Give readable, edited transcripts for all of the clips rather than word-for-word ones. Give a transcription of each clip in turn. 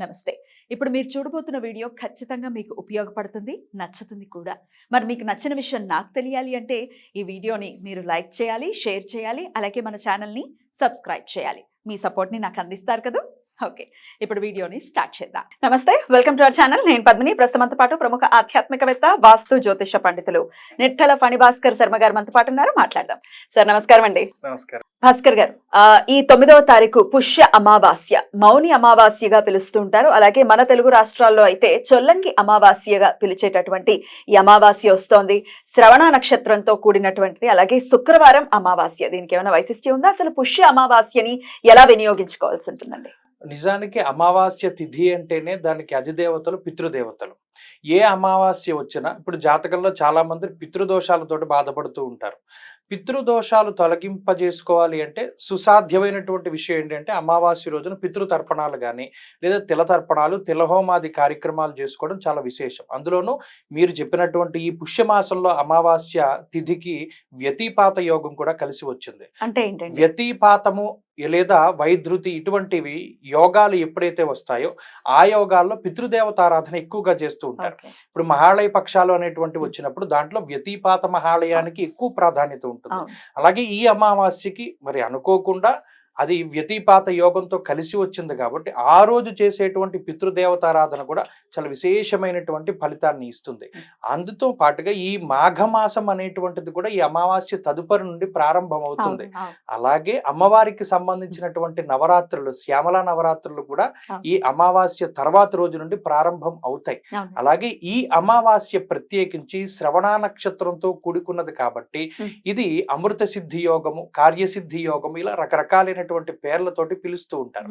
నమస్తే. ఇప్పుడు మీరు చూడబోతున్న వీడియో ఖచ్చితంగా మీకు ఉపయోగపడుతుంది, నచ్చుతుంది కూడా. మరి మీకు నచ్చిన విషయం నాకు తెలియాలి అంటే ఈ వీడియోని మీరు లైక్ చేయాలి, షేర్ చేయాలి, అలాగే మన ఛానల్‌ని సబ్స్క్రైబ్ చేయాలి. మీ సపోర్ట్‌ని నాకు అందిస్తారు కదూ! ఓకే. ఇప్పుడు వీడియోని స్టార్ట్ చేద్దాం. నమస్తే, వెల్కమ్ టు అవర్ ఛానల్. నేను పద్మిని. ప్రస్తుతంతో పాటు ప్రముఖ ఆధ్యాత్మికవేత్త, వాస్తు జ్యోతిష పండితులు నిట్టల ఫణిభాస్కర్ శర్మ గారు మనతో పాటు ఉన్నారు. మాట్లాడదాం. సార్ నమస్కారం అండి. నమస్కారం. భాస్కర్ గారు, ఈ 9వ తారీఖు పుష్య అమావాస్య, మౌని అమావాస్యగా పిలుస్తూ ఉంటారు. అలాగే మన తెలుగు రాష్ట్రాల్లో అయితే చొల్లంగి అమావాస్యగా పిలిచేటటువంటి ఈ అమావాస్య వస్తోంది. శ్రవణ నక్షత్రంతో కూడినటువంటిది. అలాగే శుక్రవారం అమావాస్య. దీనికి ఏమైనా వైశిష్ట్యం ఉందా? అసలు పుష్య అమావాస్యని ఎలా వినియోగించుకోవాల్సి ఉంటుందండి? నిజానికి అమావాస్య తిథి అంటేనే దానికి అధిదేవతలు పితృదేవతలు. ఏ అమావాస్య వచ్చినా ఇప్పుడు జాతకంలో చాలా మంది పితృదోషాలతోటి బాధపడుతూ ఉంటారు. పితృదోషాలు తొలగింపజేసుకోవాలి అంటే సుసాధ్యమైనటువంటి విషయం ఏంటంటే అమావాస్య రోజున పితృతర్పణాలు కానీ లేదా తిలతర్పణాలు, తిలహోమాది కార్యక్రమాలు చేసుకోవడం చాలా విశేషం. అందులోనూ మీరు చెప్పినటువంటి ఈ పుష్యమాసంలో అమావాస్య తిథికి వ్యతిపాత యోగం కూడా కలిసి వచ్చింది. అంటే ఏంటండి వ్యతిపాతము లేదా వైద్యుతి ఇటువంటివి యోగాలు ఎప్పుడైతే వస్తాయో ఆ యోగాల్లో పితృదేవతారాధన ఎక్కువగా చేస్తూ ఉంటారు. ఇప్పుడు మహాళయ పక్షాలు అనేటువంటి వచ్చినప్పుడు దాంట్లో వ్యతిపాత మహాళయానికి ఎక్కువ ప్రాధాన్యత ఉంటుంది. అలాగే ఈ అమావాస్యకి మరి అనుకోకుండా అది వ్యతిపాత యోగంతో కలిసి వచ్చింది కాబట్టి ఆ రోజు చేసేటువంటి పితృదేవతారాధన కూడా చాలా విశేషమైనటువంటి ఫలితాన్ని ఇస్తుంది. అందుతో పాటుగా ఈ మాఘమాసం అనేటువంటిది కూడా ఈ అమావాస్య తదుపరి నుండి ప్రారంభం అవుతుంది. అలాగే అమ్మవారికి సంబంధించినటువంటి నవరాత్రులు, శ్యామల నవరాత్రులు కూడా ఈ అమావాస్య తర్వాత రోజు నుండి ప్రారంభం అవుతాయి. అలాగే ఈ అమావాస్య ప్రత్యేకించి శ్రవణ నక్షత్రంతో కూడుకున్నది కాబట్టి ఇది అమృత సిద్ధి యోగము, కార్యసిద్ధి యోగము, ఇలా రకరకాలైన పేర్లతోటి పిలుస్తూ ఉంటారు.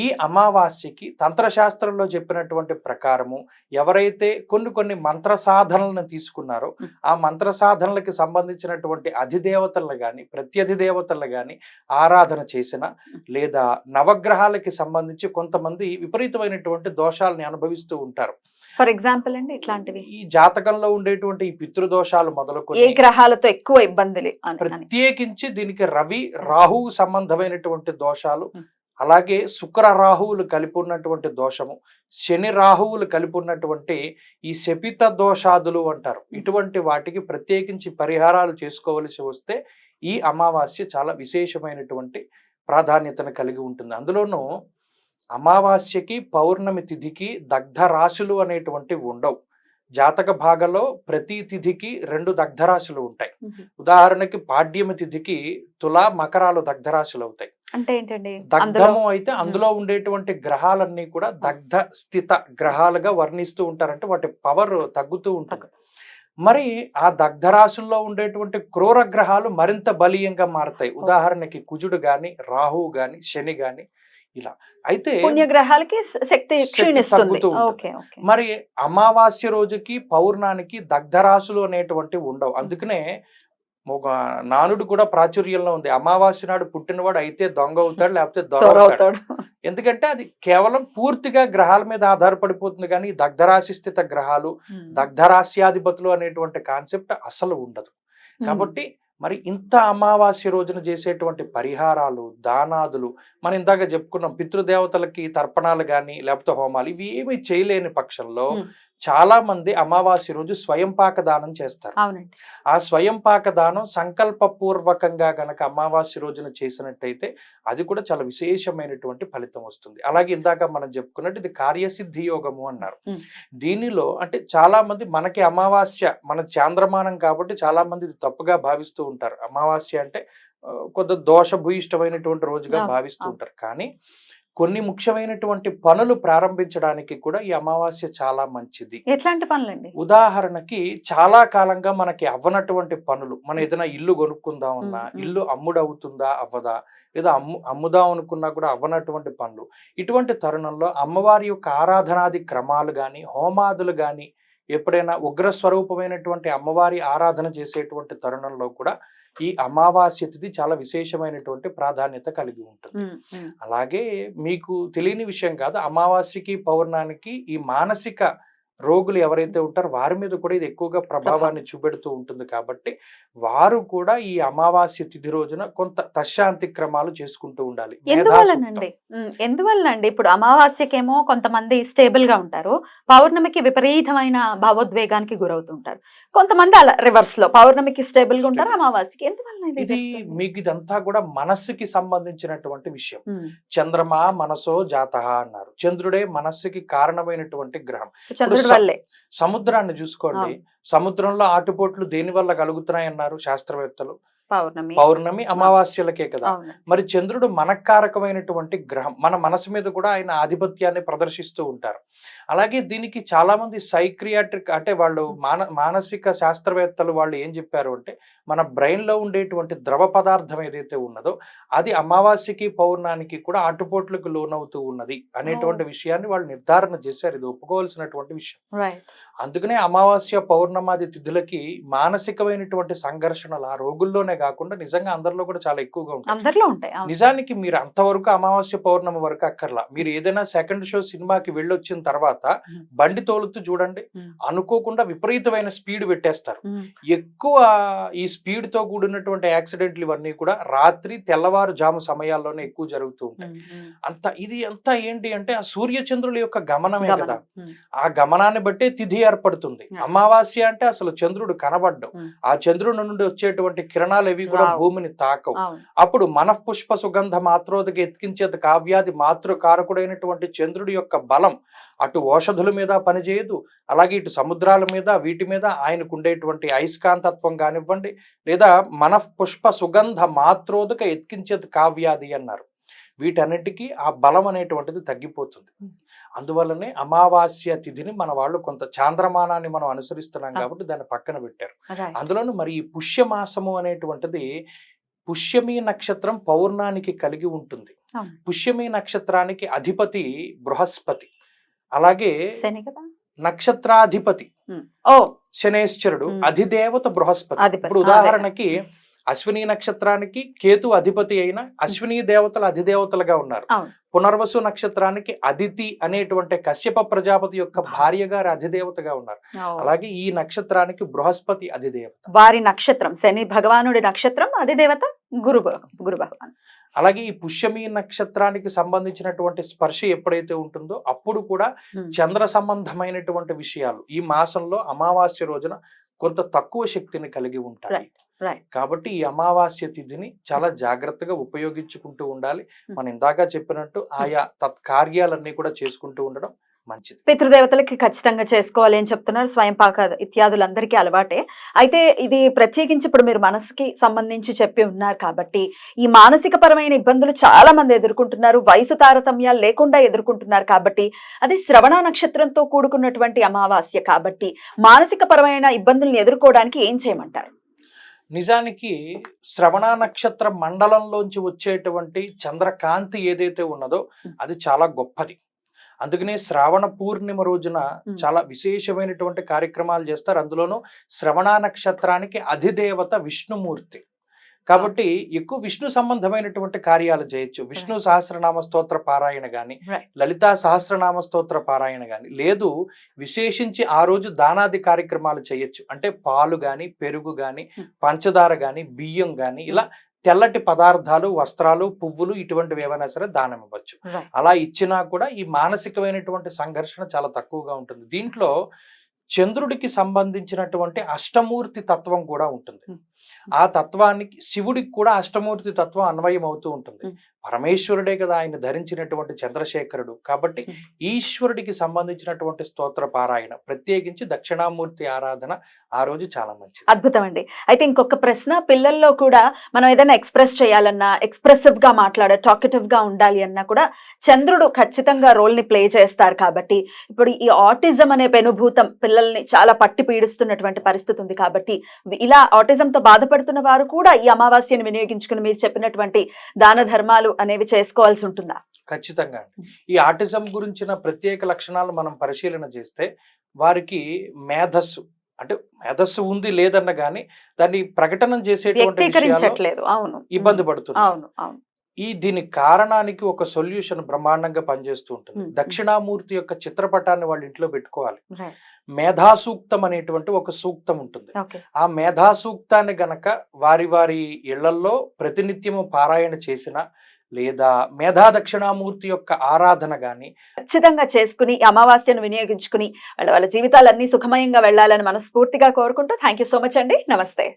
ఈ అమావాస్యకి తంత్రశాస్త్రంలో చెప్పినటువంటి ప్రకారము ఎవరైతే కొన్ని మంత్ర సాధనలను తీసుకున్నారో ఆ మంత్ర సాధనలకి సంబంధించినటువంటి అధిదేవతలను గాని ప్రత్యధిదేవతలను గాని ఆరాధన చేసిన లేదా నవగ్రహాలకి సంబంధించి కొంతమంది విపరీతమైనటువంటి దోషాలని అనుభవిస్తూ ఉంటారు. ఫర్ ఎగ్జాంపుల్ అండి ఇట్లాంటివి ఈ జాతకంలో ఉండేటువంటి ఈ పితృదోషాలు మొదలుకొని ఏ గ్రహాలతో ఎక్కువ ఇబ్బందులు ప్రత్యేకించి దీనికి రవి రాహువు సంబంధమైనటువంటి దోషాలు, అలాగే శుక్ర రాహువులు కలిపి ఉన్నటువంటి దోషము, శని రాహువులు కలిపి ఉన్నటువంటి ఈ శపిత దోషాదులు అంటారు. ఇటువంటి వాటికి ప్రత్యేకించి పరిహారాలు చేసుకోవలసి వస్తే ఈ అమావాస్య చాలా విశేషమైనటువంటి ప్రాధాన్యతను కలిగి ఉంటుంది. అందులోనూ అమావాస్యకి పౌర్ణమి తిథికి దగ్ధ రాశులు అనేటువంటివి ఉండవు. జాతక భాగంలో ప్రతి తిథికి 2 దగ్ధరాశులు ఉంటాయి. ఉదాహరణకి పాడ్యమి తిథికి తులా, మకరాలు దగ్ధరాశులు అవుతాయి. అంటే ఏంటండి దగ్ధము అయితే అందులో ఉండేటువంటి గ్రహాలన్నీ కూడా దగ్ధ స్థిత గ్రహాలుగా వర్ణిస్తూ ఉంటారంటే వాటి పవర్ తగ్గుతూ ఉంటుంది. మరి ఆ దగ్ధరాశుల్లో ఉండేటువంటి క్రూర గ్రహాలు మరింత బలీయంగా మారతాయి. ఉదాహరణకి కుజుడు గాని, రాహువు గాని, శని గాని, ఇలా అయితే పుణ్యగ్రహాలకి శక్తి క్షీణిస్తుంది. మరి అమావాస్య రోజుకి పౌర్ణానికి దగ్ధరాశులు అనేటువంటివి ఉండవు. అందుకనే ఒక నానుడు కూడా ప్రాచుర్యంలో ఉంది, అమావాస్య నాడు పుట్టినవాడు అయితే దొంగ అవుతాడు, లేకపోతే దొర అవుతాడు. ఎందుకంటే అది కేవలం పూర్తిగా గ్రహాల మీద ఆధారపడిపోతుంది, కానీ దగ్ధరాశి స్థిత గ్రహాలు, దగ్ధరాశ్యాధిపతులు అనేటువంటి కాన్సెప్ట్ అసలు ఉండదు. కాబట్టి మరి ఇంత అమావాస్య రోజున చేసేటువంటి పరిహారాలు, దానాదులు, మనం ఇందాక చెప్పుకున్నాం పితృదేవతలకి తర్పణాలు కానీ లేకపోతే హోమాలు, ఇవి ఏమి చేయలేని పక్షంలో చాలా మంది అమావాస్య రోజు స్వయం పాక దానం చేస్తారు. ఆ స్వయం పాక దానం సంకల్పపూర్వకంగా గనక అమావాస్య రోజున చేసినట్టయితే అది కూడా చాలా విశేషమైనటువంటి ఫలితం వస్తుంది. అలాగే ఇందాక మనం చెప్పుకున్నట్టు ఇది కార్యసిద్ధి యోగము అన్నారు. దీనిలో అంటే చాలా మంది మనకి అమావాస్య మన చాంద్రమానం కాబట్టి చాలా మంది ఇది తప్పుగా భావిస్తూ ఉంటారు. అమావాస్య అంటే కొంత దోషభూయిష్టమైనటువంటి రోజుగా భావిస్తూ ఉంటారు. కానీ కొన్ని ముఖ్యమైనటువంటి పనులు ప్రారంభించడానికి కూడా ఈ అమావాస్య చాలా మంచిది. ఎట్లాంటి పనులండి? ఉదాహరణకి చాలా కాలంగా మనకి అవ్వనటువంటి పనులు, మనం ఏదైనా ఇల్లు కొనుక్కుందామన్నా, ఇల్లు అమ్ముడవుతుందా అవ్వదా, లేదా అమ్ముదాం అనుకున్నా కూడా అవ్వనటువంటి పనులు, ఇటువంటి తరుణంలో అమ్మవారి యొక్క ఆరాధనాది క్రమాలు కానీ హోమాదులు కానీ ఎప్పుడైనా ఉగ్రస్వరూపమైనటువంటి అమ్మవారి ఆరాధన చేసేటువంటి తరుణంలో కూడా ఈ అమావాస్య తిథి చాలా విశేషమైనటువంటి ప్రాధాన్యత కలిగి ఉంటుంది. అలాగే మీకు తెలియని విషయం కాదు, అమావాస్యకి పౌర్ణానికి ఈ మానసిక రోగులు ఎవరైతే ఉంటారో వారి మీద కూడా ఇది ఎక్కువగా ప్రభావాన్ని చూపెడుతూ ఉంటుంది. కాబట్టి వారు కూడా ఈ అమావాస్య తిథి రోజున కొంత తశాంతి క్రమాలు చేసుకుంటూ ఉండాలి. ఎందువల్లనండి ఇప్పుడు అమావాస్యకేమో కొంతమంది స్టేబుల్ గా ఉంటారు, పౌర్ణమికి విపరీతమైన భావోద్వేగానికి గురవుతుంటారు. కొంతమంది అలా రివర్స్ లో పౌర్ణమికి స్టేబుల్ గా ఉంటారు, అమావాస్యకి. ఎందువల్ల ఇది మీకు ఇదంతా కూడా మనస్సుకి సంబంధించినటువంటి విషయం. చంద్రమా మనసో జాతః అన్నారు. చంద్రుడే మనస్సుకి కారణమైనటువంటి గ్రహం. సముద్రాన్ని చూసుకోండి, సముద్రంలో ఆటుపోట్లు దేని వల్ల కలుగుతున్నాయి అన్నారు శాస్త్రవేత్తలు? పౌర్ణమి అమావాస్యలకే కదా. మరి చంద్రుడు మనకారకమైనటువంటి గ్రహం, మన మనసు మీద కూడా ఆయన ఆధిపత్యాన్ని ప్రదర్శిస్తూ ఉంటారు. అలాగే దీనికి చాలా మంది సైక్రియాట్రిక్ అంటే వాళ్ళు మానసిక శాస్త్రవేత్తలు వాళ్ళు ఏం చెప్పారు అంటే, మన బ్రెయిన్ లో ఉండేటువంటి ద్రవ పదార్థం ఏదైతే ఉన్నదో అది అమావాస్యకి పౌర్ణానికి కూడా ఆటుపోట్లకు లోనవుతూ ఉన్నది అనేటువంటి విషయాన్ని వాళ్ళు నిర్ధారణ చేశారు. ఇది ఒప్పుకోవాల్సినటువంటి విషయం. అందుకనే అమావాస్య పౌర్ణమాది తిథులకి మానసికమైనటువంటి సంఘర్షణలు ఆ రోగుల్లోనే కాకుండా నిజంగా అందరిలో కూడా చాలా ఎక్కువగా ఉంటాయి. నిజానికి మీరు అంతవరకు అమావాస్య పౌర్ణమి వరకు అక్కర్లా. మీరు ఏదైనా సెకండ్ షో సినిమాకి వెళ్ళొచ్చిన తర్వాత బండి తోలుతూ చూడండి, అనుకోకుండా విపరీతమైన స్పీడ్ పెట్టేస్తారు. ఎక్కువ ఈ స్పీడ్ తో కూడినటువంటి యాక్సిడెంట్లు ఇవన్నీ కూడా రాత్రి తెల్లవారుజాము సమయాల్లోనే ఎక్కువ జరుగుతూ ఉంటాయి. ఇది అంతా ఏంటి అంటే ఆ సూర్యచంద్రుల యొక్క గమనమే కదా. ఆ గమనాన్ని బట్టే తిథి ఏర్పడుతుంది. అమావాస్య అంటే అసలు చంద్రుడు కనబడ్డం, ఆ చంద్రుడి నుండి వచ్చేటువంటి కిరణాలు ఏవి కూడా భూమిని తాకవు. అప్పుడు మనఃపుష్ప సుగంధ మాత్రోదకి ఎత్కించేత కావ్యాది మాతృకారకుడైనటువంటి చంద్రుడి యొక్క బలం అటు ఓషధుల మీద పనిచేయదు, అలాగే ఇటు సముద్రాల మీద వీటి మీద ఆయనకు ఉండేటువంటి అయస్కాంతత్వం కానివ్వండి, లేదా మనఃపుష్ప సుగంధ మాత్రోదక ఎత్కించేత కావ్యాది అన్నారు. వీటన్నిటికీ ఆ బలం అనేటువంటిది తగ్గిపోతుంది. అందువల్లనే అమావాస్య తిథిని మన వాళ్ళు కొంత చాంద్రమానాన్ని మనం అనుసరిస్తున్నాం కాబట్టి దాన్ని పక్కన పెట్టారు. అందులోనూ మరి ఈ పుష్యమాసము అనేటువంటిది పుష్యమి నక్షత్రం పౌర్ణానికి కలిగి ఉంటుంది. పుష్యమి నక్షత్రానికి అధిపతి బృహస్పతి, అలాగే నక్షత్రాధిపతి శనేశ్వరుడు, అధిదేవత బృహస్పతి. ఇప్పుడు ఉదాహరణకి అశ్విని నక్షత్రానికి కేతు అధిపతి అయిన అశ్విని దేవతల అధిదేవతలుగా ఉన్నారు. పునర్వసు నక్షత్రానికి అదితి అనేటువంటి కశ్యప ప్రజాపతి యొక్క భార్య గారి అధిదేవతగా ఉన్నారు. అలాగే ఈ నక్షత్రానికి బృహస్పతి అధిదేవత, వారి నక్షత్రం శని భగవానుడి నక్షత్రం, అధిదేవత గురు భగవాన్. అలాగే ఈ పుష్యమి నక్షత్రానికి సంబంధించినటువంటి స్పర్శ ఎప్పుడైతే ఉంటుందో అప్పుడు కూడా చంద్ర సంబంధమైనటువంటి విషయాలు ఈ మాసంలో అమావాస్య రోజున కొంత తక్కువ శక్తిని కలిగి ఉంటాయి. కాబట్టి ఈ అమావాస్య తిథిని చాలా జాగ్రత్తగా ఉపయోగించుకుంటూ ఉండాలి. మనం ఇందాక చెప్పినట్టు ఆయా తత్కార్యాలన్నీ కూడా చేసుకుంటూ ఉండడం మంచిది. పితృదేవతలకి ఖచ్చితంగా చేసుకోవాలి అని చెప్తున్నారు. స్వయం పాక ఇత్యాదులందరికీ అలవాటే. అయితే ఇది ప్రత్యేకించి ఇప్పుడు మీరు మనసుకి సంబంధించి చెప్పి ఉన్నారు కాబట్టి ఈ మానసిక పరమైన ఇబ్బందులు చాలా మంది ఎదుర్కొంటున్నారు, వయసు తారతమ్యాలు లేకుండా ఎదుర్కొంటున్నారు. కాబట్టి అది శ్రవణ నక్షత్రంతో కూడుకున్నటువంటి అమావాస్య కాబట్టి మానసిక పరమైన ఇబ్బందులను ఎదుర్కోవడానికి ఏం చేయమంటారు? నిజానికి శ్రవణ నక్షత్ర మండలంలోంచి వచ్చేటువంటి చంద్రకాంతి ఏదైతే ఉన్నదో అది చాలా గొప్పది. అందుకనే శ్రావణ పూర్ణిమ రోజున చాలా విశేషమైనటువంటి కార్యక్రమాలు చేస్తారు. అందులోనూ శ్రవణ నక్షత్రానికి అధిదేవత విష్ణుమూర్తి కాబట్టి ఎక్కువ విష్ణు సంబంధమైనటువంటి కార్యాలు చేయొచ్చు. విష్ణు సహస్రనామ స్తోత్ర పారాయణ గాని, లలితా సహస్రనామ స్తోత్ర పారాయణ గాని, లేదు విశేషించి ఆ రోజు దానాది కార్యక్రమాలు చేయొచ్చు. అంటే పాలు గాని, పెరుగు గాని, పంచదార గాని, బియ్యం గాని, ఇలా తెల్లటి పదార్థాలు, వస్త్రాలు, పువ్వులు ఇటువంటివి ఏవైనా సరే దానం ఇవ్వచ్చు. అలా ఇచ్చినా కూడా ఈ మానసికమైనటువంటి సంఘర్షణ చాలా తక్కువగా ఉంటుంది. దీంట్లో చంద్రుడికి సంబంధించినటువంటి అష్టమూర్తి తత్వం కూడా ఉంటుంది. ఆ తత్వానికి శివుడికి కూడా అష్టమూర్తి తత్వం అన్వయం అవుతూ ఉంటుంది. పరమేశ్వరుడే కదా ఆయన ధరించినటువంటి చంద్రశేఖరుడు. కాబట్టి ఈశ్వరుడికి సంబంధించినటువంటి స్తోత్ర పారాయణ, ప్రత్యేకించి దక్షిణామూర్తి ఆరాధన ఆ రోజు చాలా మంచిది. అద్భుతం అండి. అయితే ఇంకొక ప్రశ్న, పిల్లల్లో కూడా మనం ఏదైనా ఎక్స్ప్రెస్ చేయాలన్నా, ఎక్స్ప్రెసివ్ గా టాకెటివ్ గా ఉండాలి అన్నా కూడా చంద్రుడు ఖచ్చితంగా రోల్ ని ప్లే చేస్తారు. కాబట్టి ఇప్పుడు ఈ ఆటిజం అనే పెనుభూతం పిల్లల్ని చాలా పట్టి పీడిస్తున్నటువంటి పరిస్థితి ఉంది. కాబట్టి ఇలా ఆటిజంతో బాధపడుతున్న వారు కూడా ఈ అమావాస్యను వినియోగించుకుని మీరు చెప్పినటువంటి దాన ధర్మాలు అనేవి చేసుకోవాల్సి ఉంటుందా? ఖచ్చితంగా. ఈ ఆటిజం గురించిన ప్రత్యేక లక్షణాలు మనం పరిశీలన చేస్తే వారికి మేధస్సు అంటే మేధస్సు ఉంది లేదన్న గానీ దాన్ని ప్రకటన చేసేటువంటి ఇబ్బంది పడుతుంది. దీని కారణానికి ఒక సొల్యూషన్ బ్రహ్మాండంగా పనిచేస్తూ ఉంటుంది. దక్షిణామూర్తి యొక్క చిత్రపటాన్ని వాళ్ళ ఇంట్లో పెట్టుకోవాలి. మేధాసూక్తం అనేటువంటి ఒక సూక్తం ఉంటుంది. ఆ మేధాసూక్తాన్ని గనక వారి వారి ఇళ్లలో ప్రతినిత్యము పారాయణ చేసిన, లేదా మేధా దక్షిణామూర్తి యొక్క ఆరాధన గాని ఖచ్చితంగా చేసుకుని అమావాస్యను వినియోగించుకుని వాళ్ళ జీవితాలన్నీ సుఖమయంగా వెళ్ళాలని మనస్ఫూర్తిగా కోరుకుంటూ థ్యాంక్ యూ సో మచ్ అండి. నమస్తే.